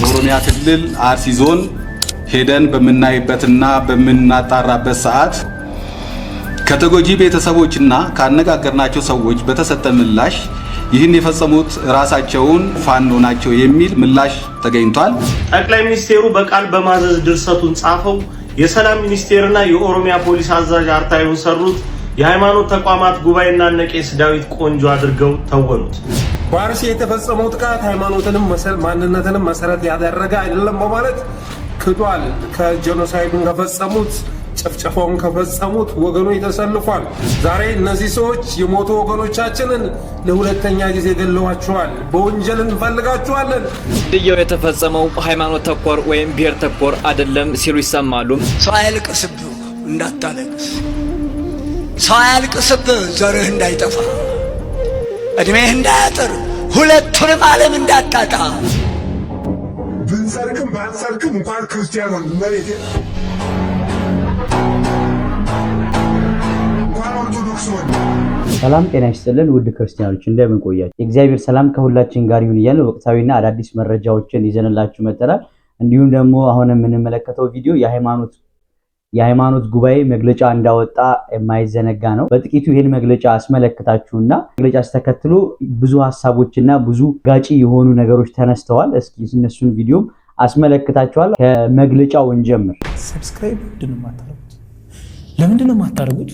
ኦሮሚያ ክልል አርሲ ዞን ሄደን በመናይበትና በመናጣራበት ሰዓት ከተጎጂ ቤተሰቦችና ካነጋገርናቸው ሰዎች በተሰጠ ምላሽ ይህን የፈጸሙት ራሳቸውን ፋኖ ናቸው የሚል ምላሽ ተገኝቷል። ጠቅላይ ሚኒስቴሩ በቃል በማዘዝ ድርሰቱን ጻፈው። የሰላም ሚኒስቴርና የኦሮሚያ ፖሊስ አዛዥ አርታዩን ሰሩት። የሃይማኖት ተቋማት ጉባኤና ቄስ ዳዊት ቆንጆ አድርገው ተወኑት። በአርሲ የተፈጸመው ጥቃት ሃይማኖትንም ማንነትንም መሰረት ያደረገ አይደለም በማለት ክዷል። ከጄኖሳይዱን ከፈጸሙት ጭፍጨፋውን ከፈጸሙት ወገኖች ተሰልፏል። ዛሬ እነዚህ ሰዎች የሞቱ ወገኖቻችንን ለሁለተኛ ጊዜ ገለዋቸዋል። በወንጀል እንፈልጋቸዋለን። ድየው የተፈጸመው ሃይማኖት ተኮር ወይም ብሔር ተኮር አይደለም ሲሉ ይሰማሉ። ሰው አያልቅስብህ እንዳታለቅስ፣ ሰው አያልቅስብህ ዘርህ እንዳይጠፋ፣ እድሜህ እንዳያጥር፣ ሁለቱንም ዓለም እንዳታጣ። ብንሰርክም ባንሰርክም እንኳን ክርስቲያን ሆን መሬት ሰላም ጤና ይስጥልን ውድ ክርስቲያኖች እንደምን ቆያችሁ? የእግዚአብሔር ሰላም ከሁላችን ጋር ይሁን እያልን ወቅታዊና አዳዲስ መረጃዎችን ይዘንላችሁ መጥተናል። እንዲሁም ደግሞ አሁን የምንመለከተው ቪዲዮ የሃይማኖት ጉባኤ መግለጫ እንዳወጣ የማይዘነጋ ነው። በጥቂቱ ይሄን መግለጫ አስመለክታችሁና መግለጫ ተከትሎ ብዙ ሐሳቦችና ብዙ ጋጪ የሆኑ ነገሮች ተነስተዋል። እስኪ እነሱን ቪዲዮም አስመለክታችኋል። ከመግለጫው እንጀምር። ሰብስክራይብ ለምንድን ነው የማታደርጉት?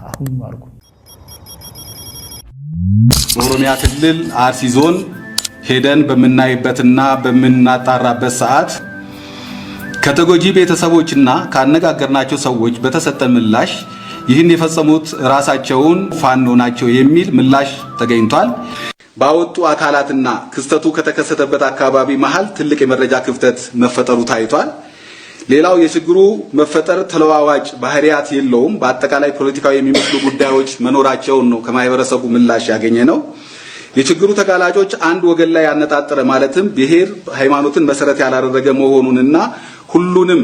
አሁን ማርኩ። ኦሮሚያ ክልል አርሲ ዞን ሄደን በመናይበትና በመናጣራበት ሰዓት ከተጎጂ ቤተሰቦችና ካነጋገርናቸው ሰዎች በተሰጠ ምላሽ ይህን የፈጸሙት ራሳቸውን ፋኖ ናቸው የሚል ምላሽ ተገኝቷል። ባወጡ አካላትና ክስተቱ ከተከሰተበት አካባቢ መሃል ትልቅ የመረጃ ክፍተት መፈጠሩ ታይቷል። ሌላው የችግሩ መፈጠር ተለዋዋጭ ባህሪያት የለውም። በአጠቃላይ ፖለቲካዊ የሚመስሉ ጉዳዮች መኖራቸውን ነው ከማህበረሰቡ ምላሽ ያገኘ ነው። የችግሩ ተጋላጮች አንድ ወገን ላይ ያነጣጠረ ማለትም ብሔር ሃይማኖትን መሰረት ያላደረገ መሆኑንና ሁሉንም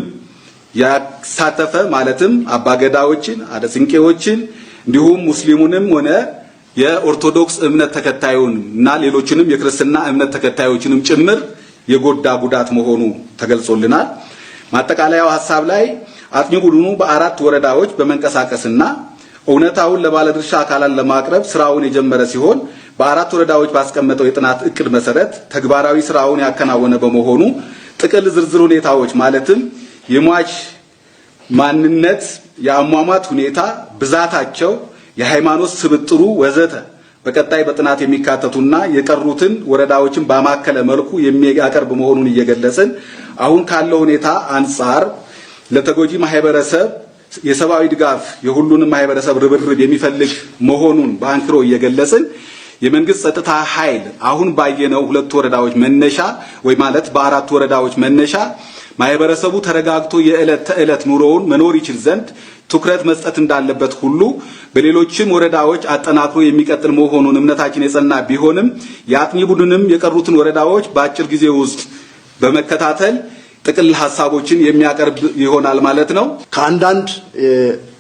ያሳተፈ ማለትም አባገዳዎችን፣ አደስንቄዎችን እንዲሁም ሙስሊሙንም ሆነ የኦርቶዶክስ እምነት ተከታዩን እና ሌሎችንም የክርስትና እምነት ተከታዮችንም ጭምር የጎዳ ጉዳት መሆኑ ተገልጾልናል። ማጠቃለያው ሐሳብ ላይ አጥኚ ቡድኑ በአራት ወረዳዎች በመንቀሳቀስና እውነታውን ለባለድርሻ አካላት ለማቅረብ ስራውን የጀመረ ሲሆን በአራት ወረዳዎች ባስቀመጠው የጥናት እቅድ መሰረት ተግባራዊ ስራውን ያከናወነ በመሆኑ ጥቅል ዝርዝር ሁኔታዎች ማለትም የሟች ማንነት፣ የአሟሟት ሁኔታ፣ ብዛታቸው፣ የሃይማኖት ስብጥሩ ወዘተ በቀጣይ በጥናት የሚካተቱና የቀሩትን ወረዳዎችን በማከለ መልኩ የሚያቀርብ መሆኑን እየገለጽን አሁን ካለው ሁኔታ አንፃር ለተጎጂ ማህበረሰብ የሰብአዊ ድጋፍ የሁሉንም ማህበረሰብ ርብርብ የሚፈልግ መሆኑን በአንክሮ እየገለጽን የመንግስት ጸጥታ ኃይል አሁን ባየነው ሁለት ወረዳዎች መነሻ ወይ ማለት በአራት ወረዳዎች መነሻ ማህበረሰቡ ተረጋግቶ የዕለት ተዕለት ኑሮውን መኖር ይችል ዘንድ ትኩረት መስጠት እንዳለበት ሁሉ በሌሎችም ወረዳዎች አጠናክሮ የሚቀጥል መሆኑን እምነታችን የጸና ቢሆንም የአጥኚ ቡድንም የቀሩትን ወረዳዎች በአጭር ጊዜ ውስጥ በመከታተል ጥቅል ሐሳቦችን የሚያቀርብ ይሆናል ማለት ነው። ከአንዳንድ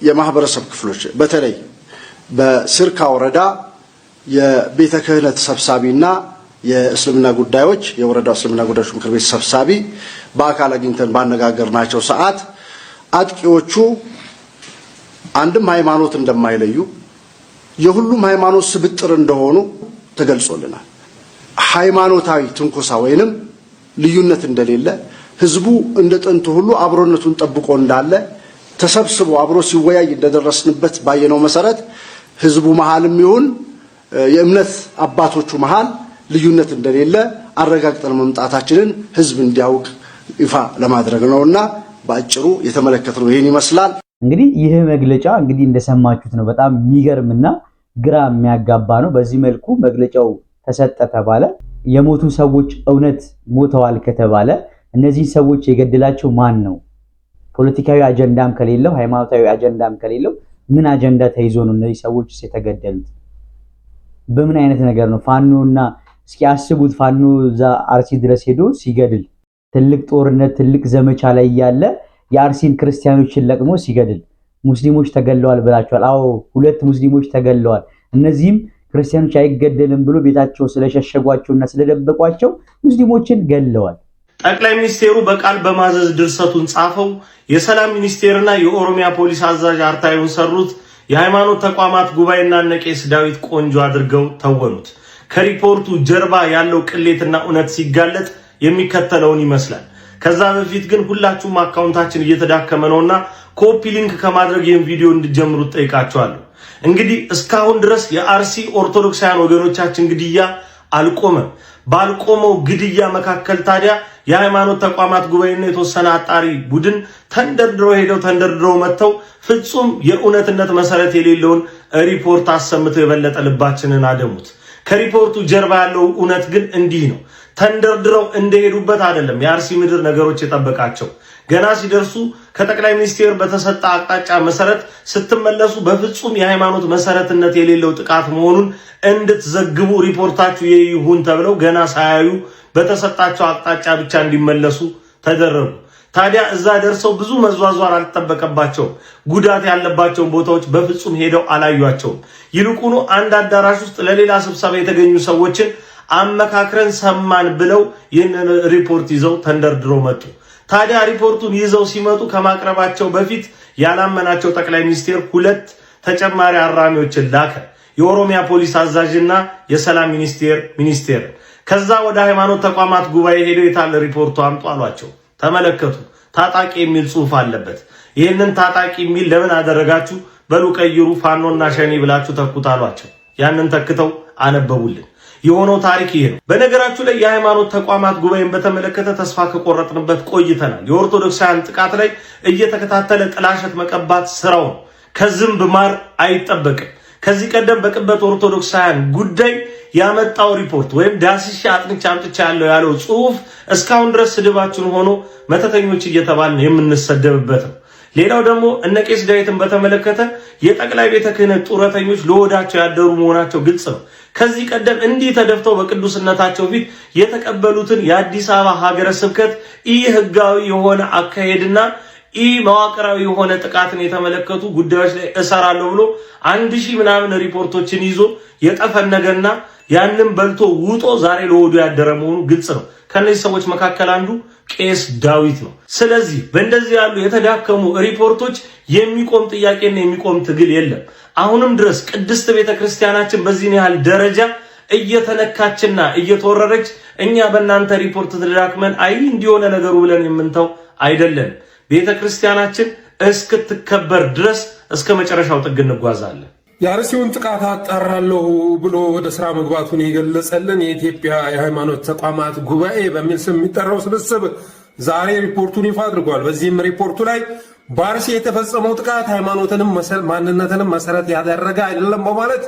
የማህበረሰብ ክፍሎች በተለይ በስርካ ወረዳ የቤተ ክህነት ሰብሳቢና የእስልምና ጉዳዮች የወረዳው እስልምና ጉዳዮች ምክር ቤት ሰብሳቢ በአካል አግኝተን ባነጋገርናቸው ሰዓት አጥቂዎቹ አንድም ሃይማኖት እንደማይለዩ የሁሉም ሃይማኖት ስብጥር እንደሆኑ ተገልጾልናል። ሃይማኖታዊ ትንኮሳ ወይንም ልዩነት እንደሌለ ህዝቡ እንደ ጥንቱ ሁሉ አብሮነቱን ጠብቆ እንዳለ ተሰብስቦ አብሮ ሲወያይ እንደደረስንበት ባየነው መሰረት ህዝቡ መሃልም ይሁን የእምነት አባቶቹ መሃል ልዩነት እንደሌለ አረጋግጠን መምጣታችንን ህዝብ እንዲያውቅ ይፋ ለማድረግ ነውና በአጭሩ የተመለከተው ይሄን ይመስላል። እንግዲህ ይህ መግለጫ እንግዲህ እንደሰማችሁት ነው። በጣም የሚገርምና ግራ የሚያጋባ ነው። በዚህ መልኩ መግለጫው ተሰጠ ተባለ። የሞቱ ሰዎች እውነት ሞተዋል ከተባለ እነዚህ ሰዎች የገደላቸው ማን ነው? ፖለቲካዊ አጀንዳም ከሌለው ሃይማኖታዊ አጀንዳም ከሌለው ምን አጀንዳ ተይዞ ነው እነዚህ ሰዎች የተገደሉት? በምን አይነት ነገር ነው? ፋኖና እስኪ አስቡት፣ ፋኖ እዛ አርሲ ድረስ ሄዶ ሲገድል ትልቅ ጦርነት ትልቅ ዘመቻ ላይ ያለ የአርሲን ክርስቲያኖችን ለቅሞ ሲገድል ሙስሊሞች ተገለዋል ብላችኋል። አዎ 2 ሙስሊሞች ተገለዋል። እነዚህም ክርስቲያኖች አይገደልም ብሎ ቤታቸው ስለሸሸጓቸውና ስለደበቋቸው ሙስሊሞችን ገለዋል። ጠቅላይ ሚኒስቴሩ በቃል በማዘዝ ድርሰቱን ጻፈው። የሰላም ሚኒስቴርና የኦሮሚያ ፖሊስ አዛዥ አርታዩን ሰሩት። የሃይማኖት ተቋማት ጉባኤና ነቄስ ዳዊት ቆንጆ አድርገው ተወኑት። ከሪፖርቱ ጀርባ ያለው ቅሌትና እውነት ሲጋለጥ የሚከተለውን ይመስላል። ከዛ በፊት ግን ሁላችሁም አካውንታችን እየተዳከመ ነውና ኮፒ ሊንክ ከማድረግ ይህን ቪዲዮ እንድጀምሩት ጠይቃችኋለሁ። እንግዲህ እስካሁን ድረስ የአርሲ ኦርቶዶክሳውያን ወገኖቻችን ግድያ አልቆመም። ባልቆመው ግድያ መካከል ታዲያ የሃይማኖት ተቋማት ጉባኤና የተወሰነ አጣሪ ቡድን ተንደርድረው መጥተው ፍጹም የእውነትነት መሰረት የሌለውን ሪፖርት አሰምተው የበለጠ ልባችንን አደሙት። ከሪፖርቱ ጀርባ ያለው እውነት ግን እንዲህ ነው። ተንደርድረው እንደሄዱበት አይደለም የአርሲ ምድር ነገሮች የጠበቃቸው። ገና ሲደርሱ ከጠቅላይ ሚኒስቴር በተሰጠ አቅጣጫ መሰረት ስትመለሱ በፍጹም የሃይማኖት መሰረትነት የሌለው ጥቃት መሆኑን እንድትዘግቡ ሪፖርታችሁ ይሁን ተብለው ገና ሳያዩ በተሰጣቸው አቅጣጫ ብቻ እንዲመለሱ ተደረጉ። ታዲያ እዛ ደርሰው ብዙ መዟዟር አልተጠበቀባቸውም። ጉዳት ያለባቸውን ቦታዎች በፍጹም ሄደው አላዩአቸውም። ይልቁኑ አንድ አዳራሽ ውስጥ ለሌላ ስብሰባ የተገኙ ሰዎችን አመካክረን ሰማን ብለው ይህንን ሪፖርት ይዘው ተንደርድረው መጡ። ታዲያ ሪፖርቱን ይዘው ሲመጡ ከማቅረባቸው በፊት ያላመናቸው ጠቅላይ ሚኒስቴር ሁለት ተጨማሪ አራሚዎችን ላከ። የኦሮሚያ ፖሊስ አዛዥና የሰላም ሚኒስቴር። ከዛ ወደ ሃይማኖት ተቋማት ጉባኤ ሄደው የታለ ሪፖርቱ አምጡ አሏቸው። ተመለከቱ። ታጣቂ የሚል ጽሑፍ አለበት። ይህንን ታጣቂ የሚል ለምን አደረጋችሁ? በሉ ቀይሩ፣ ፋኖና ሸኔ ብላችሁ ተኩት አሏቸው። ያንን ተክተው አነበቡልን። የሆነው ታሪክ ይሄ ነው። በነገራችሁ ላይ የሃይማኖት ተቋማት ጉባኤን በተመለከተ ተስፋ ከቆረጥንበት ቆይተናል። የኦርቶዶክሳውያን ጥቃት ላይ እየተከታተለ ጥላሸት መቀባት ስራው ነው። ከዝንብ ማር አይጠበቅም። ከዚህ ቀደም በቅበት ኦርቶዶክሳውያን ጉዳይ ያመጣው ሪፖርት ወይም ዳስሻ አጥንቻ አምጥቻ ያለው ጽሑፍ እስካሁን ድረስ ስድባችን ሆኖ መተተኞች እየተባልን የምንሰደብበት ነው። ሌላው ደግሞ እነ ቄስ ዳዊትን በተመለከተ የጠቅላይ ቤተ ክህነት ጡረተኞች ለወዳቸው ያደሩ መሆናቸው ግልጽ ነው። ከዚህ ቀደም እንዲህ ተደፍተው በቅዱስነታቸው ፊት የተቀበሉትን የአዲስ አበባ ሀገረ ስብከት ህጋዊ የሆነ አካሄድና መዋቅራዊ የሆነ ጥቃትን የተመለከቱ ጉዳዮች ላይ እሰራለሁ ብሎ 1000 ምናምን ሪፖርቶችን ይዞ የጠፈነገና ያንን በልቶ ውጦ ዛሬ ለወዱ ያደረ መሆኑ ግልጽ ነው። ከነዚህ ሰዎች መካከል አንዱ ቄስ ዳዊት ነው። ስለዚህ በእንደዚህ ያሉ የተዳከሙ ሪፖርቶች የሚቆም ጥያቄና የሚቆም ትግል የለም። አሁንም ድረስ ቅድስት ቤተክርስቲያናችን በዚህ ያህል ደረጃ እየተነካችና እየተወረረች እኛ በእናንተ ሪፖርት ተዳክመን እንዲሆነ ነገሩ ብለን የምንተው አይደለም። ቤተክርስቲያናችን እስክትከበር ድረስ እስከ መጨረሻው ጥግ እንጓዛለን። የአርሲውን ጥቃት አጣራለሁ ብሎ ወደ ስራ መግባቱን የገለጸልን የኢትዮጵያ የሃይማኖት ተቋማት ጉባኤ በሚል ስም የሚጠራው ስብስብ ዛሬ ሪፖርቱን ይፋ አድርጓል። በዚህም ሪፖርቱ ላይ በአርሲ የተፈጸመው ጥቃት ሃይማኖትንም ማንነትንም መሰረት ያደረገ አይደለም በማለት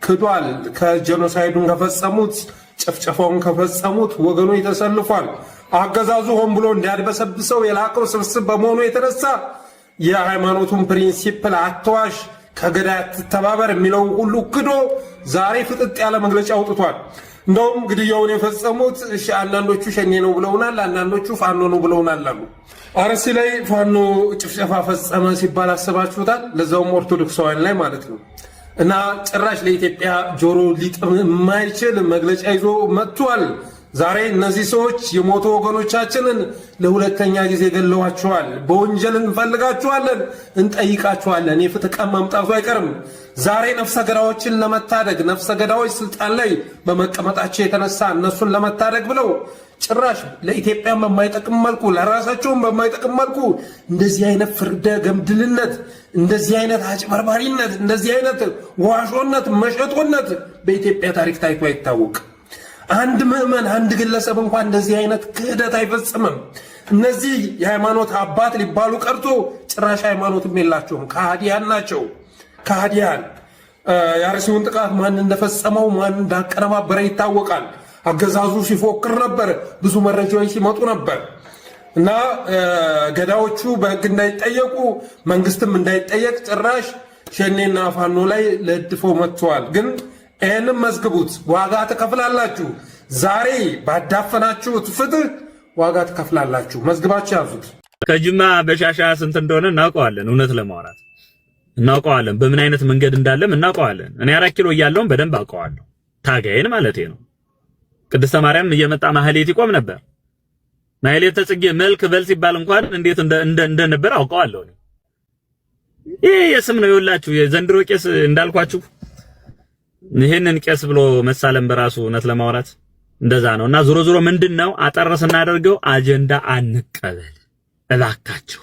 ክዷል። ከጄኖሳይዱን ከፈጸሙት ጭፍጨፋውን ከፈጸሙት ወገኖች ተሰልፏል። አገዛዙ ሆን ብሎ እንዲያድበሰብሰው የላከው ስብስብ በመሆኑ የተነሳ የሃይማኖቱን ፕሪንሲፕል አትዋሽ፣ ከገዳይ አትተባበር የሚለው ሁሉ ክዶ ዛሬ ፍጥጥ ያለ መግለጫ አውጥቷል። እንደውም ግድያውን የፈጸሙት አንዳንዶቹ ሸኔ ነው ብለውናል፣ አንዳንዶቹ ፋኖ ነው ብለውናል አሉ። አርሲ ላይ ፋኖ ጭፍጨፋ ፈጸመ ሲባል አስባችሁታል? ለዛውም ኦርቶዶክሳውያን ላይ ማለት ነው። እና ጭራሽ ለኢትዮጵያ ጆሮ ሊጥም የማይችል መግለጫ ይዞ መጥቷል። ዛሬ እነዚህ ሰዎች የሞቱ ወገኖቻችንን ለሁለተኛ ጊዜ ገለዋቸዋል። በወንጀል እንፈልጋቸዋለን፣ እንጠይቃቸዋለን። የፍትህ ቀን መምጣቱ አይቀርም። ዛሬ ነፍሰ ገዳዮችን ለመታደግ ነፍሰ ገዳዮች ስልጣን ላይ በመቀመጣቸው የተነሳ እነሱን ለመታደግ ብለው ጭራሽ ለኢትዮጵያ በማይጠቅም መልኩ ለራሳቸውም በማይጠቅም መልኩ እንደዚህ አይነት ፍርደ ገምድልነት፣ እንደዚህ አይነት አጭበርባሪነት፣ እንደዚህ አይነት ዋሾነት፣ መሸጦነት በኢትዮጵያ ታሪክ ታይቶ አይታወቅ። አንድ ምዕመን አንድ ግለሰብ እንኳን እንደዚህ አይነት ክህደት አይፈጽምም። እነዚህ የሃይማኖት አባት ሊባሉ ቀርቶ ጭራሽ ሃይማኖትም የላቸውም። ከሃዲያን ናቸው። ከሃዲያን የአርሲውን ጥቃት ማን እንደፈጸመው ማን እንዳቀነባበረ ይታወቃል። አገዛዙ ሲፎክር ነበር፣ ብዙ መረጃዎች ሲመጡ ነበር እና ገዳዮቹ በህግ እንዳይጠየቁ መንግስትም እንዳይጠየቅ ጭራሽ ሸኔና ፋኖ ላይ ለድፈው መጥተዋል። ግን ይህንም መዝግቡት፣ ዋጋ ትከፍላላችሁ። ዛሬ ባዳፈናችሁት ፍትህ ዋጋ ትከፍላላችሁ። መዝግባችሁ ያዙት። ከጅማ በሻሻ ስንት እንደሆነ እናውቀዋለን። እውነት ለማውራት እናውቀዋለን። በምን አይነት መንገድ እንዳለም እናውቀዋለን። እኔ 4 ኪሎ እያለውን በደንብ አውቀዋለሁ። ታጋይን ማለቴ ነው። ቅድስተ ማርያም እየመጣ ማህሌት ይቆም ነበር። ማህሌት ጽጌ መልክ በል ሲባል እንኳን እንዴት እንደነበር አውቀዋለሁ። ይሄ የስም ነው ይውላችሁ። የዘንድሮ ቄስ እንዳልኳችሁ ይሄንን ቄስ ብሎ መሳለም በራሱ እውነት ለማውራት እንደዛ ነው። እና ዞሮ ዞሮ ምንድነው አጠረስ እናደርገው አጀንዳ አንቀበል እባካችሁ።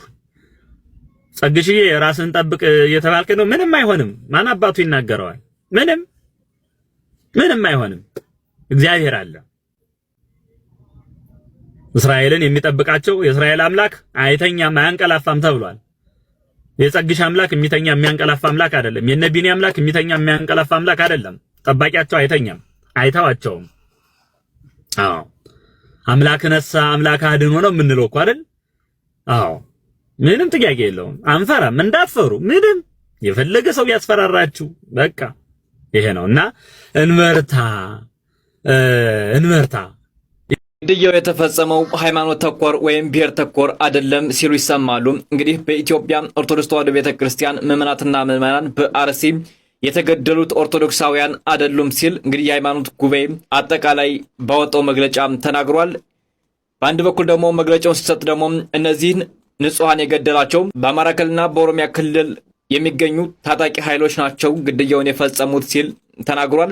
ጸግሽዬ ራስን ጠብቅ እየተባልከ ነው። ምንም አይሆንም። ማን አባቱ ይናገረዋል? ምንም አይሆንም። እግዚአብሔር አለ። እስራኤልን የሚጠብቃቸው የእስራኤል አምላክ አይተኛም አያንቀላፋም ተብሏል። የጸግሽ አምላክ የሚተኛ የሚያንቀላፋ አምላክ አይደለም። የነ ቢኒ አምላክ የሚተኛ የሚያንቀላፋ አምላክ አይደለም። ጠባቂያቸው አይተኛም፣ አይተዋቸውም። አዎ አምላክ ነሳ አምላክ አድኖ ነው የምንለው እኮ አይደል? አዎ ምንም ጥያቄ የለውም። አንፈራም፣ እንዳትፈሩ። ምንም የፈለገ ሰው ያስፈራራችሁ በቃ ይሄ ነውና እንበርታ። ግድያው የተፈጸመው ሃይማኖት ተኮር ወይም ብሔር ተኮር አይደለም ሲሉ ይሰማሉ። እንግዲህ በኢትዮጵያ ኦርቶዶክስ ተዋሕዶ ቤተክርስቲያን ምዕመናትና ምዕመናን በአርሲ የተገደሉት ኦርቶዶክሳውያን አይደሉም ሲል እንግዲህ የሃይማኖት ጉባኤ አጠቃላይ ባወጣው መግለጫ ተናግሯል። በአንድ በኩል ደግሞ መግለጫውን ሲሰጥ ደግሞ እነዚህን ንጹሃን የገደላቸው በአማራ ክልልና በኦሮሚያ ክልል የሚገኙ ታጣቂ ኃይሎች ናቸው ግድያውን የፈጸሙት ሲል ተናግሯል።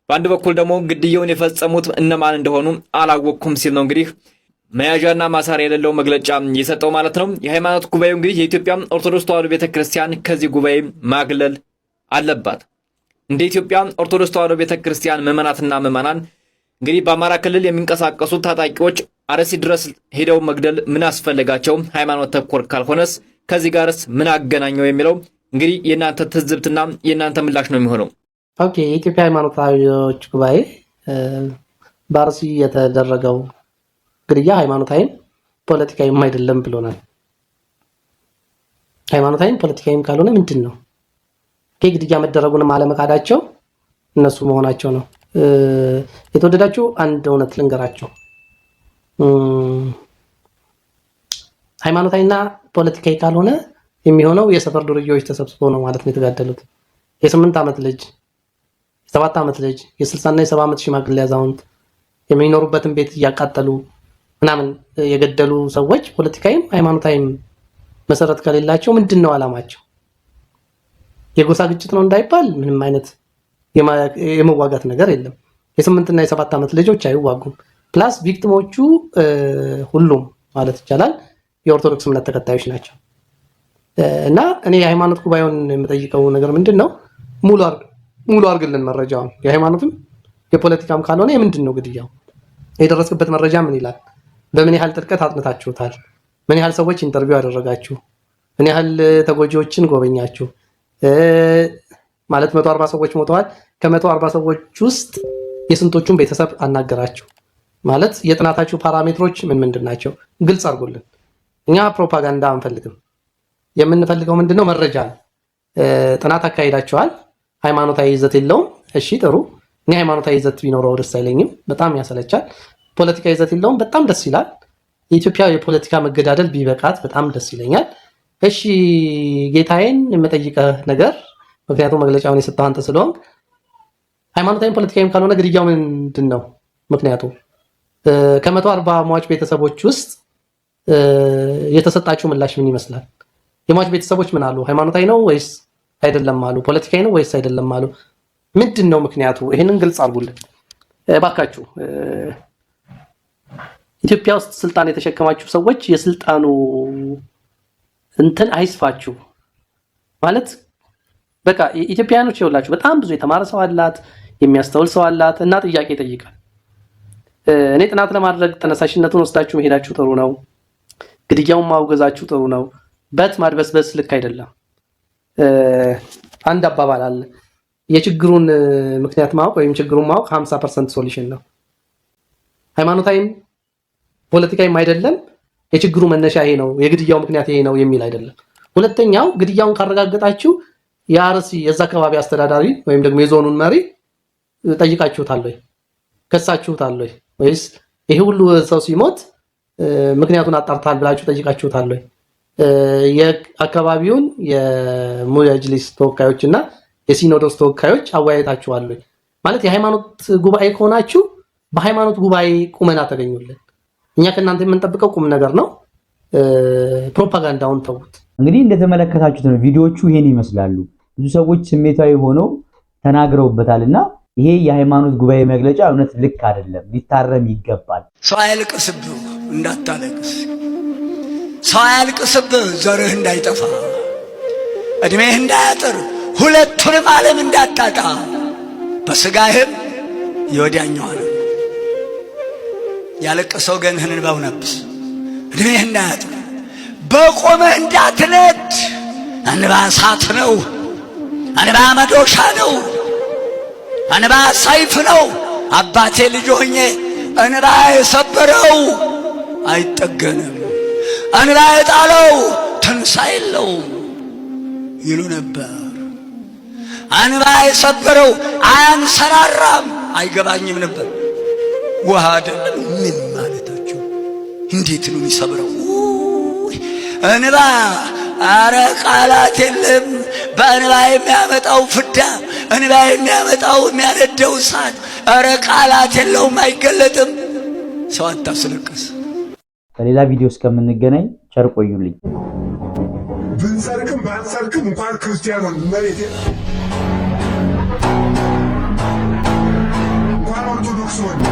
በአንድ በኩል ደግሞ ግድያውን የፈጸሙት እነማን እንደሆኑ አላወቅኩም ሲል ነው እንግዲህ መያዣና ማሳሪያ የሌለው መግለጫ የሰጠው ማለት ነው። የሃይማኖት ጉባኤው እንግዲህ የኢትዮጵያ ኦርቶዶክስ ተዋሕዶ ቤተክርስቲያን ከዚህ ጉባኤ ማግለል አለባት። እንደ ኢትዮጵያ ኦርቶዶክስ ተዋሕዶ ቤተክርስቲያን ምዕመናትና ምዕመናን እንግዲህ በአማራ ክልል የሚንቀሳቀሱ ታጣቂዎች አርሲ ድረስ ሄደው መግደል ምን አስፈልጋቸው? ሃይማኖት ተኮር ካልሆነስ ከዚህ ጋርስ ምን አገናኘው የሚለው እንግዲህ የእናንተ ትዝብትና የእናንተ ምላሽ ነው የሚሆነው። ኦኬ፣ የኢትዮጵያ ሃይማኖታዊዎች ጉባኤ በአርሲ የተደረገው ግድያ ሃይማኖታዊም ፖለቲካዊም አይደለም ብሎናል። ሃይማኖታዊም ፖለቲካዊም ካልሆነ ምንድን ነው? ግድያ መደረጉንም አለመካዳቸው እነሱ መሆናቸው ነው። የተወደዳችሁ አንድ እውነት ልንገራቸው። ሃይማኖታዊና ፖለቲካዊ ካልሆነ የሚሆነው የሰፈር ዱርዬዎች ተሰብስበው ነው ማለት ነው የተጋደሉት። የ8 ዓመት ልጅ፣ የ7 ዓመት ልጅ፣ የ60 እና የ70 ዓመት ሽማግሌ አዛውንት የሚኖሩበትን ቤት እያቃጠሉ ምናምን የገደሉ ሰዎች ፖለቲካዊም ሃይማኖታዊም መሰረት ከሌላቸው ምንድን ነው ዓላማቸው? የጎሳ ግጭት ነው እንዳይባል ምንም አይነት የመዋጋት ነገር የለም። የ8 እና የ7 ዓመት ልጆች አይዋጉም። ፕላስ ቪክቲሞቹ ሁሉም ማለት ይቻላል የኦርቶዶክስ እምነት ተከታዮች ናቸው። እና እኔ የሃይማኖት ጉባኤውን የምጠይቀው ነገር ምንድን ነው? ሙሉ አርግልን መረጃውን። የሃይማኖትም የፖለቲካም ካልሆነ የምንድን ነው ግድያው? የደረስክበት መረጃ ምን ይላል? በምን ያህል ጥልቀት አጥንታችሁታል? ምን ያህል ሰዎች ኢንተርቪው ያደረጋችሁ? ምን ያህል ተጎጂዎችን ጎበኛችሁ? ማለት 140 ሰዎች ሞተዋል። ከ140 ሰዎች ውስጥ የስንቶቹን ቤተሰብ አናገራችሁ? ማለት የጥናታችሁ ፓራሜትሮች ምንድን ናቸው? ግልጽ አድርጉልን። እኛ ፕሮፓጋንዳ አንፈልግም። የምንፈልገው ምንድነው? መረጃ ነው። ጥናት አካሂዳችኋል። ሃይማኖታዊ ይዘት የለውም። እሺ ጥሩ። እኔ ሃይማኖታዊ ይዘት ቢኖረው ደስ አይለኝም፣ በጣም ያሰለቻል። ፖለቲካ ይዘት የለውም፣ በጣም ደስ ይላል። የኢትዮጵያ የፖለቲካ መገዳደል ቢበቃት በጣም ደስ ይለኛል። እሺ ጌታዬን የምጠይቀህ ነገር፣ ምክንያቱም መግለጫውን የሰጠው አንተ ስለሆንክ፣ ሃይማኖታዊም ፖለቲካዊም ካልሆነ ግድያው ምንድን ነው ምክንያቱ? ከ140 ሟች ቤተሰቦች ውስጥ የተሰጣችሁ ምላሽ ምን ይመስላል? የሟች ቤተሰቦች ምን አሉ? ሃይማኖታዊ ነው ወይስ አይደለም አሉ? ፖለቲካዊ ነው ወይስ አይደለም አሉ? ምንድን ነው ምክንያቱ? ይሄንን ግልጽ አድርጉልን እባካችሁ። ኢትዮጵያ ውስጥ ስልጣን የተሸከማችሁ ሰዎች የስልጣኑ እንትን አይስፋችሁ ማለት በቃ ኢትዮጵያውያኖች ይኸውላችሁ፣ በጣም ብዙ የተማረ ሰው አላት፣ የሚያስተውል ሰው አላት እና ጥያቄ ይጠይቃል። እኔ ጥናት ለማድረግ ተነሳሽነቱን ወስዳችሁ መሄዳችሁ ጥሩ ነው። ግድያውን ማውገዛችሁ ጥሩ ነው። በት ማድበስበስ ልክ አይደለም። አንድ አባባል አለ፣ የችግሩን ምክንያት ማወቅ ወይም ችግሩን ማወቅ 50% ሶሉሽን ነው። ሃይማኖታዊም ፖለቲካዊም አይደለም የችግሩ መነሻ ይሄ ነው፣ የግድያው ምክንያት ይሄ ነው የሚል አይደለም። ሁለተኛው ግድያውን ካረጋገጣችሁ የአርሲ የዛ አካባቢ አስተዳዳሪ ወይም ደግሞ የዞኑን መሪ ጠይቃችሁታል ወይ? ከሳችሁታል ወይ? ወይስ ይሄ ሁሉ ሰው ሲሞት ምክንያቱን አጣርታል ብላችሁ ጠይቃችሁታል ወይ? የአካባቢውን የሙጅሊስ ተወካዮችና የሲኖዶስ ተወካዮች አወያይታችኋል ማለት የሃይማኖት ጉባኤ ከሆናችሁ በሃይማኖት ጉባኤ ቁመና ተገኙልን። እኛ ከእናንተ የምንጠብቀው ቁም ነገር ነው። ፕሮፓጋንዳውን ተውት። እንግዲህ እንደተመለከታችሁት ነው ቪዲዮቹ ይሄን ይመስላሉ። ብዙ ሰዎች ስሜታዊ ሆነው ተናግረውበታልና ይሄ የሃይማኖት ጉባኤ መግለጫ እውነት ልክ አይደለም፣ ሊታረም ይገባል። ሰው አያልቅስብህ እንዳታለቅስ፣ ሰው አያልቅስብህ ዘርህ እንዳይጠፋ፣ እድሜህ እንዳያጥር፣ ሁለቱንም ዓለም እንዳታጣ፣ በስጋህም የወዲያኛው ዓለም ያለቀሰው ገንህን እንባው ነብስ፣ እድሜህ እንዳያጥር፣ በቆመህ እንዳትነድ። እንባ እሳት ነው፣ እንባ መዶሻ ነው፣ እንባ ሰይፍ ነው። አባቴ ልጅ ሆኜ እንባ የሰበረው አይጠገንም፣ እንባ የጣለው ትንሣኤ የለውም ይሉ ነበር። እንባ የሰበረው አያንሰራራም፣ አይገባኝም ነበር። ውሃ አይደለም ምን ማለታቸው? እንዴት ነው የሚሰብረው? እንባ አረ ቃላት የለም። በእንባ የሚያመጣው ፍዳ፣ እንባ የሚያመጣው የሚያነደው እሳት፣ አረ ቃላት የለውም፣ አይገለጥም። ሰው አታስለቅስ። በሌላ ቪዲዮ እስከምንገናኝ ቸር ቆዩልኝ። ብንሰርቅም ባንሰርቅም እንኳን ክርስቲያኑን መሬት እንኳን ኦርቶዶክስ ሆነ